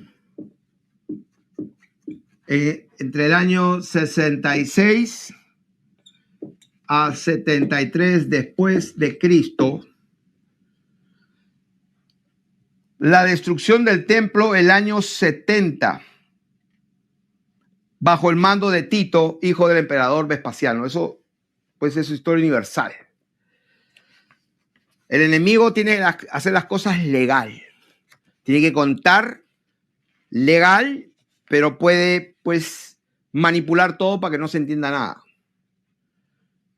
entre el año 66 a 73 después de Cristo, la destrucción del templo el año 70 bajo el mando de Tito, hijo del emperador Vespasiano. Eso pues es historia universal. El enemigo tiene que hacer las cosas legal, tiene que contar legal, pero puede pues manipular todo para que no se entienda nada.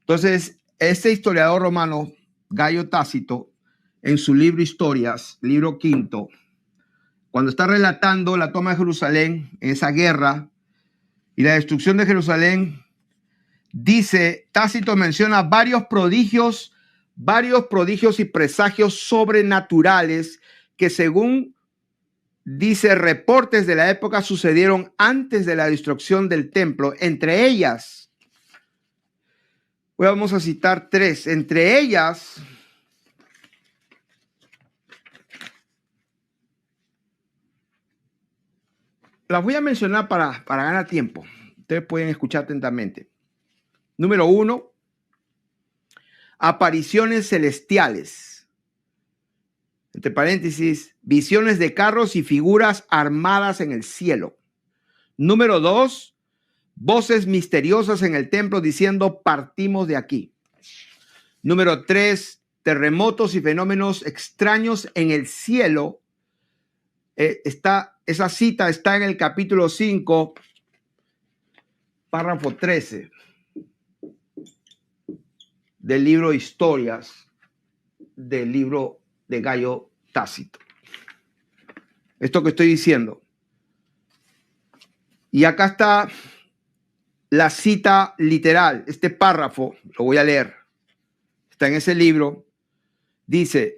Entonces, este historiador romano, Gayo Tácito, en su libro Historias, libro quinto, cuando está relatando la toma de Jerusalén en esa guerra y la destrucción de Jerusalén, dice, Tácito menciona varios prodigios y presagios sobrenaturales que, según dice, reportes de la época sucedieron antes de la destrucción del templo. Entre ellas, vamos a citar tres. Entre ellas, las voy a mencionar para ganar tiempo. Ustedes pueden escuchar atentamente. Número 1, apariciones celestiales. Entre paréntesis, visiones de carros y figuras armadas en el cielo. Número 2, voces misteriosas en el templo diciendo partimos de aquí. Número 3, terremotos y fenómenos extraños en el cielo. Esa cita está en el capítulo 5, párrafo 13 del libro Historias, del libro de Gayo Tácito. Esto que estoy diciendo. Y acá está la cita literal, este párrafo, lo voy a leer. Está en ese libro. Dice,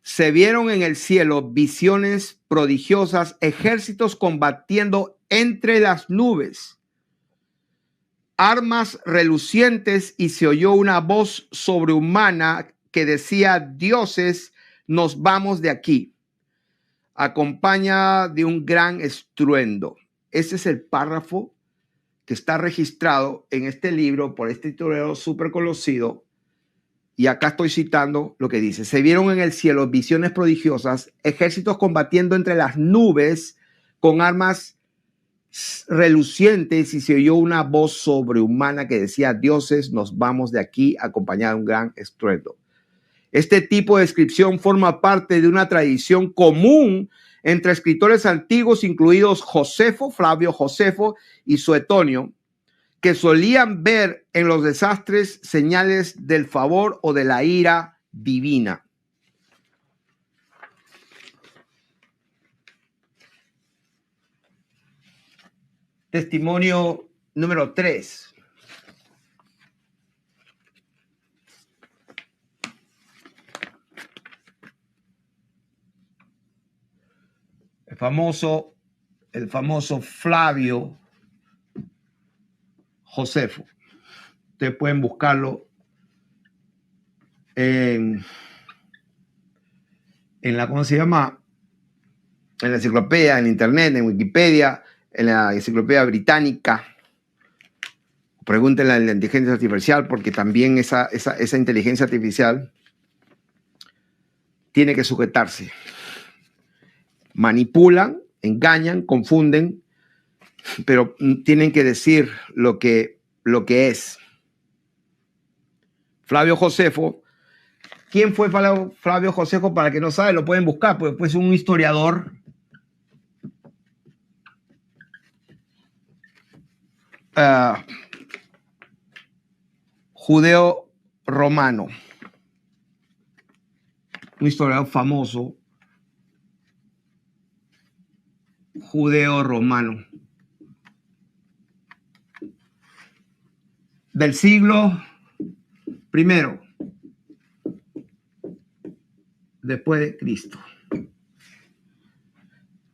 se vieron en el cielo visiones prodigiosas, ejércitos combatiendo entre las nubes, armas relucientes, y se oyó una voz sobrehumana que decía, dioses, nos vamos de aquí, acompaña de un gran estruendo. Ese es el párrafo que está registrado en este libro por este historiador súper conocido. Y acá estoy citando lo que dice. Se vieron en el cielo visiones prodigiosas, ejércitos combatiendo entre las nubes con armas relucientes, y se oyó una voz sobrehumana que decía, dioses, nos vamos de aquí, acompañada de un gran estruendo. Este tipo de descripción forma parte de una tradición común entre escritores antiguos, incluidos Josefo, Flavio Josefo y Suetonio, que solían ver en los desastres señales del favor o de la ira divina. Testimonio número 3. El famoso Flavio Josefo. Ustedes pueden buscarlo en la, ¿cómo se llama? En la enciclopedia, en internet, en Wikipedia, en la enciclopedia británica. Pregúntenle a la inteligencia artificial, porque también esa inteligencia artificial tiene que sujetarse. Manipulan, engañan, confunden, pero tienen que decir lo que es. Flavio Josefo. ¿Quién fue Flavio Josefo? Para que no sabe, lo pueden buscar, pues es un historiador judeo-romano, un historiador famoso, judeo-romano, del siglo I después de Cristo.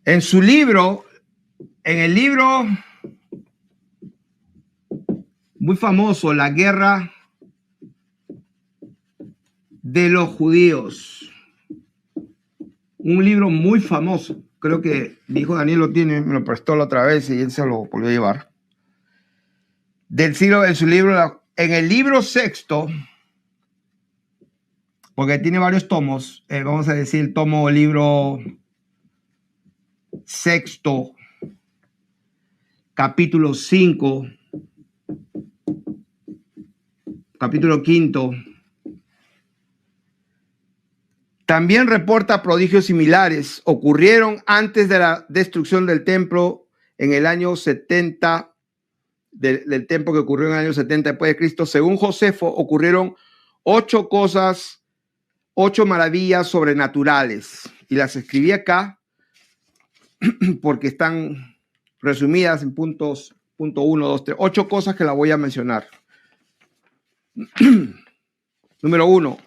En su libro, en el libro muy famoso, La Guerra de los Judíos, un libro muy famoso, creo que mi hijo Daniel lo tiene, me lo prestó la otra vez y él se lo volvió a llevar, del siglo, en su libro, en el libro sexto, porque tiene varios tomos, vamos a decir tomo libro sexto, capítulo 5, capítulo quinto, también reporta prodigios similares. Ocurrieron antes de la destrucción del templo en el año 70, del templo que ocurrió en el año 70 después de Cristo. Según Josefo, ocurrieron 8 cosas, 8 maravillas sobrenaturales. Y las escribí acá porque están resumidas en puntos, punto 1, 2, 3, 8 cosas que la voy a mencionar. Número 1.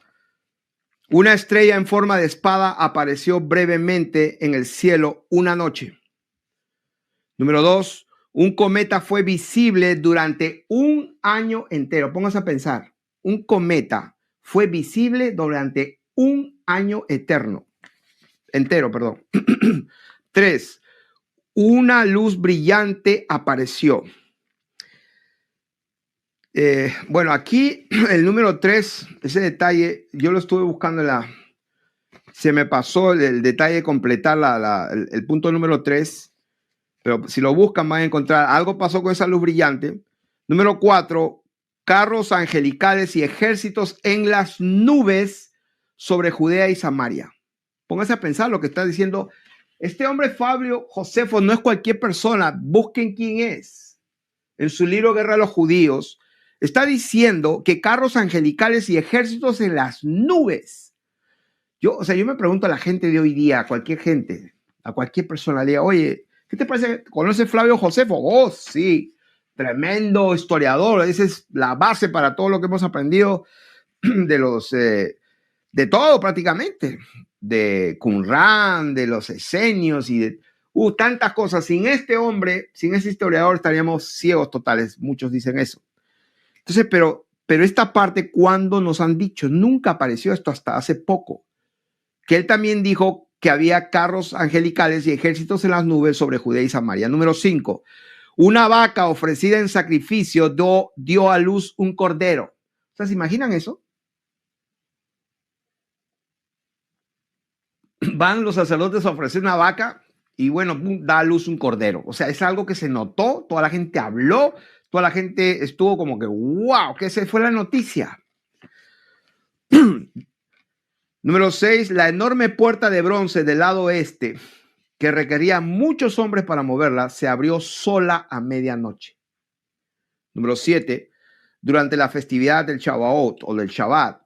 Una estrella en forma de espada apareció brevemente en el cielo una noche. Número 2. Un cometa fue visible durante un año entero. Pónganse a pensar. Un cometa fue visible durante un año entero, perdón. 3. Una luz brillante apareció. Bueno, aquí el número 3, ese detalle, yo lo estuve buscando se me pasó el detalle de completar el punto número 3, pero si lo buscan van a encontrar, algo pasó con esa luz brillante. Número 4, carros angelicales y ejércitos en las nubes sobre Judea y Samaria. Pónganse a pensar lo que está diciendo. Este hombre Fabio Josefo no es cualquier persona, busquen quién es. En su libro Guerra de los Judíos, está diciendo que carros angelicales y ejércitos en las nubes. Yo me pregunto a la gente de hoy día, a cualquier gente, a cualquier personalidad, oye, ¿qué te parece? ¿Conoce Flavio Josefo? Oh, sí, tremendo historiador. Esa es la base para todo lo que hemos aprendido de todo prácticamente, de Qumran, de los esenios y de tantas cosas. Sin este hombre, sin ese historiador, estaríamos ciegos totales. Muchos dicen eso. Entonces, pero esta parte, cuando nos han dicho, nunca apareció esto hasta hace poco, que él también dijo que había carros angelicales y ejércitos en las nubes sobre Judea y Samaria. Número 5, una vaca ofrecida en sacrificio dio a luz un cordero. O sea, ¿se imaginan eso? Van los sacerdotes a ofrecer una vaca y bueno, da a luz un cordero. O sea, es algo que se notó, toda la gente habló, toda la gente estuvo como que, wow, que esa fue la noticia. Número 6, la enorme puerta de bronce del lado este, que requería muchos hombres para moverla, se abrió sola a medianoche. Número 7, durante la festividad del Shavuot o del Shabbat,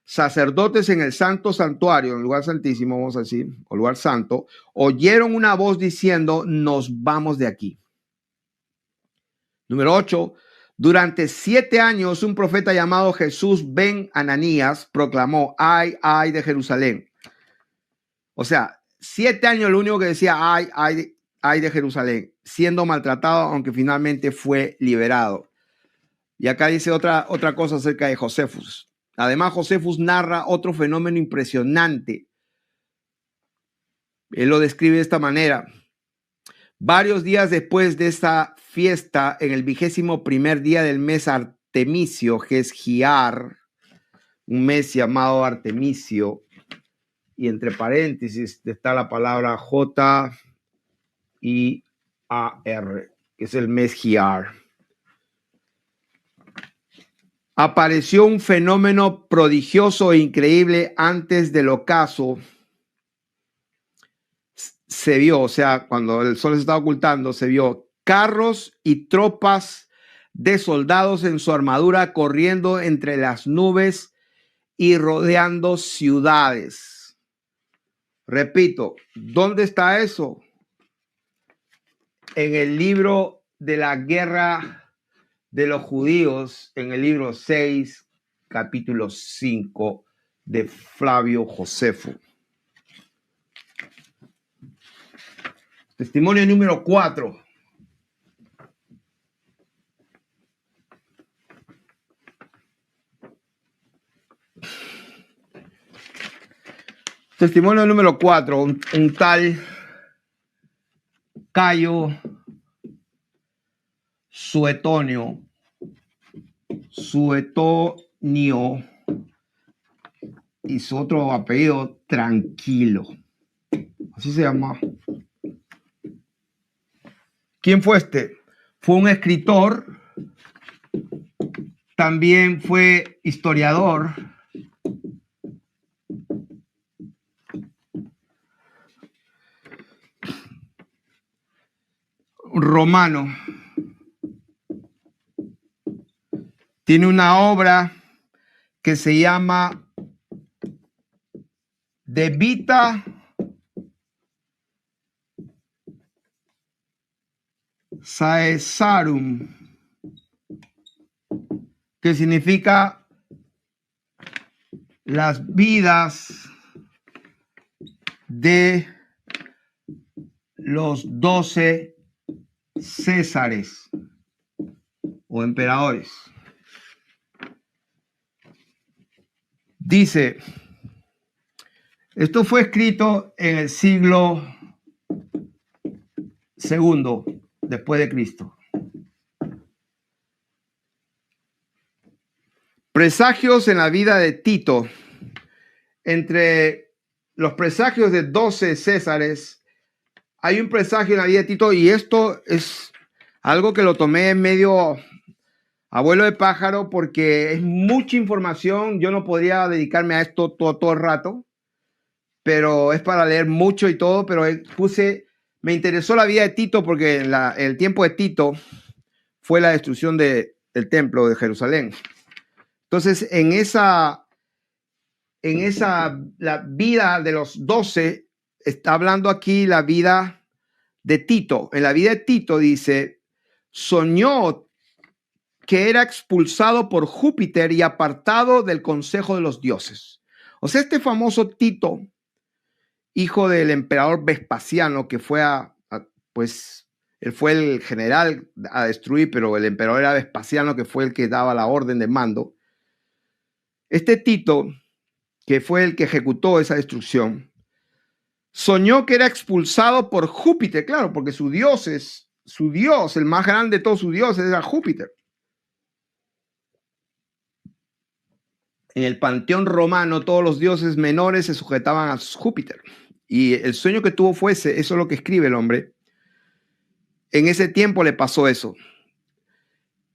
sacerdotes en el santo santuario, en el lugar santísimo, vamos a decir, o lugar santo, oyeron una voz diciendo, nos vamos de aquí. Número 8, durante 7 años un profeta llamado Jesús ben Ananías proclamó, ay, ay de Jerusalén. O sea, 7 años lo único que decía, ay, ay, ay de Jerusalén, siendo maltratado, aunque finalmente fue liberado. Y acá dice otra cosa acerca de Josefus. Además, Josefus narra otro fenómeno impresionante. Él lo describe de esta manera. Varios días después de esta fiesta, en el 21º día del mes Artemisio, que es Giar, un mes llamado Artemisio, y entre paréntesis está la palabra J-I-A-R, que es el mes Giar. Apareció un fenómeno prodigioso e increíble antes del ocaso. Se vio, o sea, cuando el sol se estaba ocultando, se vio carros y tropas de soldados en su armadura, corriendo entre las nubes y rodeando ciudades. Repito, ¿dónde está eso? En el libro de la guerra de los judíos, en el libro 6, capítulo 5 de Flavio Josefo. Testimonio número 4. Testimonio número 4. Un tal Cayo Suetonio, y su otro apellido, Tranquilo. Así se llama. ¿Quién fue este? Fue un escritor, también fue historiador, romano. Tiene una obra que se llama De Vita Caesarum, que significa las vidas de los 12 Césares o emperadores. Dice, esto fue escrito en el siglo II después de Cristo. Presagios en la vida de Tito. Entre los presagios de 12 Césares, hay un presagio en la vida de Tito, y esto es algo que lo tomé en medio abuelo de pájaro porque es mucha información. Yo no podría dedicarme a esto todo el rato, pero es para leer mucho y todo. Pero me interesó la vida de Tito porque el tiempo de Tito fue la destrucción del templo de Jerusalén. Entonces, la vida de los 12, está hablando aquí la vida de Tito. En la vida de Tito dice, soñó que era expulsado por Júpiter y apartado del consejo de los dioses. O sea, este famoso Tito, hijo del emperador Vespasiano, que fue pues, él fue el general a destruir, pero el emperador era Vespasiano, que fue el que daba la orden de mando. Este Tito, que fue el que ejecutó esa destrucción, soñó que era expulsado por Júpiter, claro, porque su dios, el más grande de todos sus dioses, era Júpiter. En el panteón romano, todos los dioses menores se sujetaban a Júpiter. Y el sueño que tuvo fue ese. Eso es lo que escribe el hombre. En ese tiempo le pasó eso.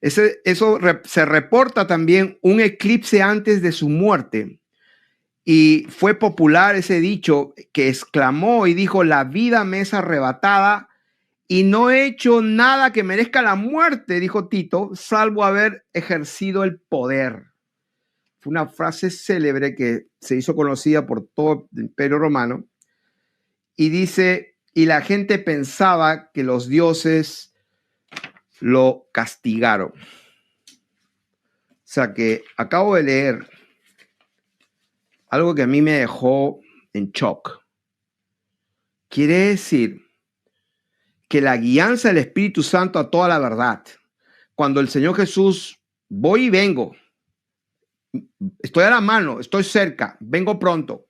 Eso se reporta también un eclipse antes de su muerte. Y fue popular ese dicho que exclamó y dijo, la vida me es arrebatada y no he hecho nada que merezca la muerte, dijo Tito, salvo haber ejercido el poder. Fue una frase célebre que se hizo conocida por todo el Imperio Romano. Y dice, y la gente pensaba que los dioses lo castigaron. O sea que acabo de leer algo que a mí me dejó en shock. Quiere decir que la guianza del Espíritu Santo a toda la verdad, cuando el Señor Jesús, voy y vengo, estoy a la mano, estoy cerca, vengo pronto.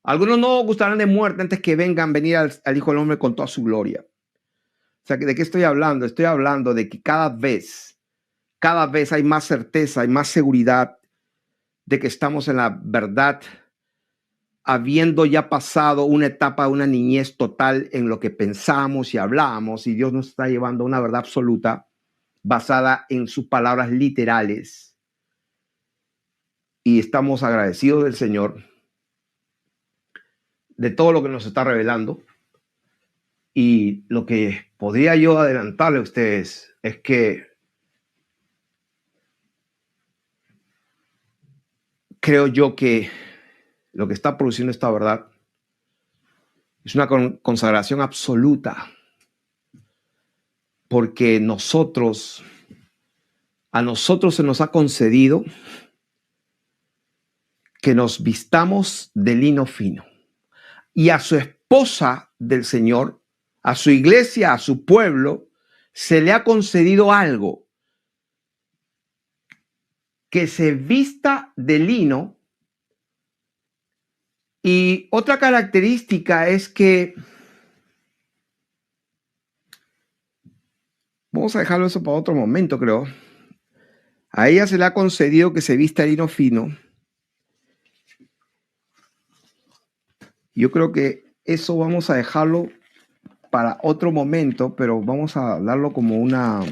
Algunos no gustarán de muerte antes que venir al Hijo del Hombre con toda su gloria. O sea, ¿de qué estoy hablando? Estoy hablando de que cada vez hay más certeza, hay más seguridad de que estamos en la verdad, habiendo ya pasado una etapa de una niñez total en lo que pensábamos y hablábamos, y Dios nos está llevando a una verdad absoluta basada en sus palabras literales. Y estamos agradecidos del Señor de todo lo que nos está revelando. Y lo que podría yo adelantarle a ustedes es que creo yo que lo que está produciendo esta verdad es una consagración absoluta, porque a nosotros se nos ha concedido que nos vistamos de lino fino, y a su esposa del Señor, a su iglesia, a su pueblo, se le ha concedido algo: que se vista de lino. Y otra característica es que, vamos a dejarlo eso para otro momento, creo. A ella se le ha concedido que se vista de lino fino. Yo creo que eso vamos a dejarlo para otro momento, pero vamos a darlo como una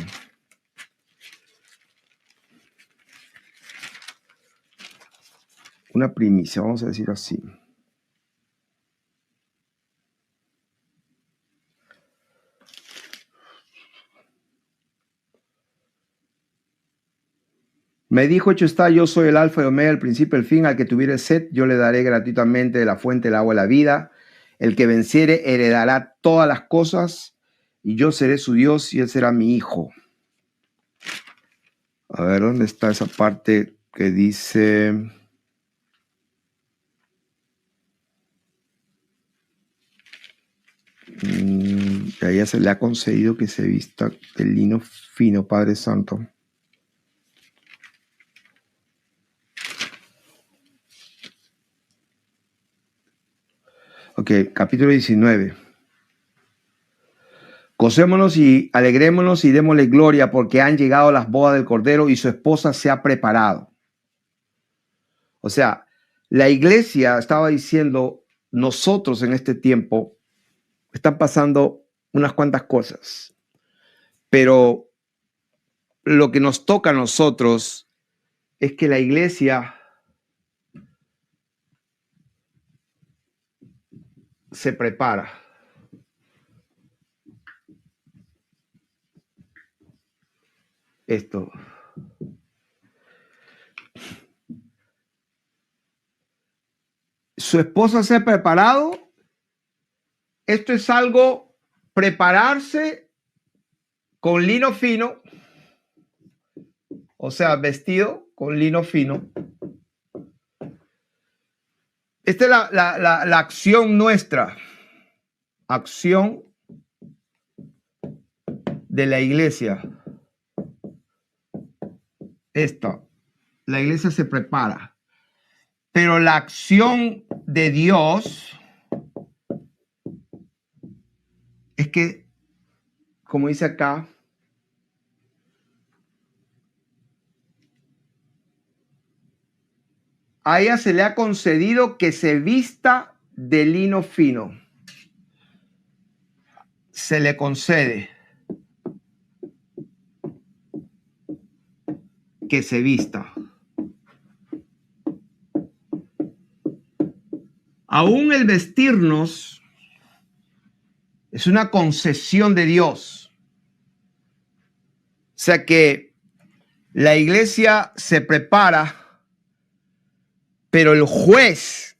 primicia, vamos a decir así. Me dijo, hecho está, yo soy el alfa y omega, el principio y el fin. Al que tuviere sed, yo le daré gratuitamente de la fuente del agua de la vida. El que venciere heredará todas las cosas, y yo seré su Dios y él será mi hijo. A ver, ¿dónde está esa parte que dice? A ella se le ha concedido que se vista de lino fino, Padre Santo. Ok, capítulo 19. Gocémonos y alegrémonos y démosle gloria, porque han llegado las bodas del Cordero y su esposa se ha preparado. O sea, la iglesia estaba diciendo, nosotros en este tiempo están pasando unas cuantas cosas, pero lo que nos toca a nosotros es que la iglesia se prepara. Esto. Su esposa se ha preparado. Esto es algo, prepararse con lino fino, o sea, vestido con lino fino. Esta es la acción nuestra, acción de la iglesia. La iglesia se prepara, pero la acción de Dios es que, como dice acá, a ella se le ha concedido que se vista de lino fino. Se le concede que se vista. Aún el vestirnos es una concesión de Dios. O sea que la iglesia se prepara, pero el juez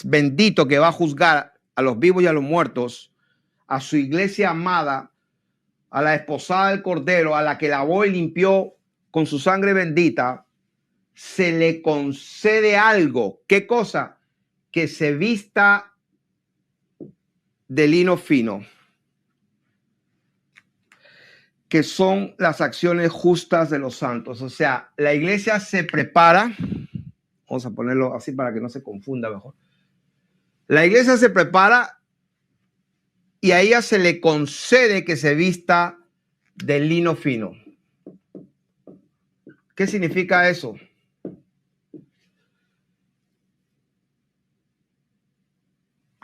bendito que va a juzgar a los vivos y a los muertos, a su iglesia amada, a la esposada del Cordero, a la que lavó y limpió con su sangre bendita, se le concede algo. ¿Qué cosa? Que se vista de lino fino, que son las acciones justas de los santos. O sea, la iglesia se prepara. Vamos a ponerlo así para que no se confunda mejor. La iglesia se prepara y a ella se le concede que se vista de lino fino. ¿Qué significa eso?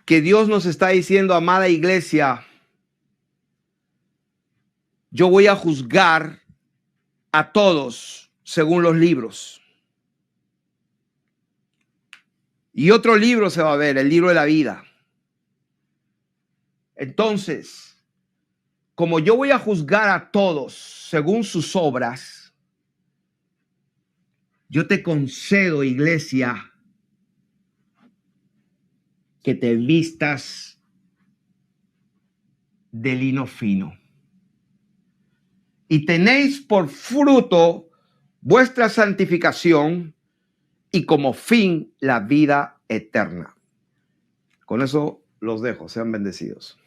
Que Dios nos está diciendo, amada iglesia, yo voy a juzgar a todos según los libros. Y otro libro se va a ver, el libro de la vida. Entonces, como yo voy a juzgar a todos según sus obras, Yo te concedo, iglesia, que te vistas de lino fino. Y tenéis por fruto vuestra santificación y como fin la vida eterna. Con eso los dejo. Sean bendecidos.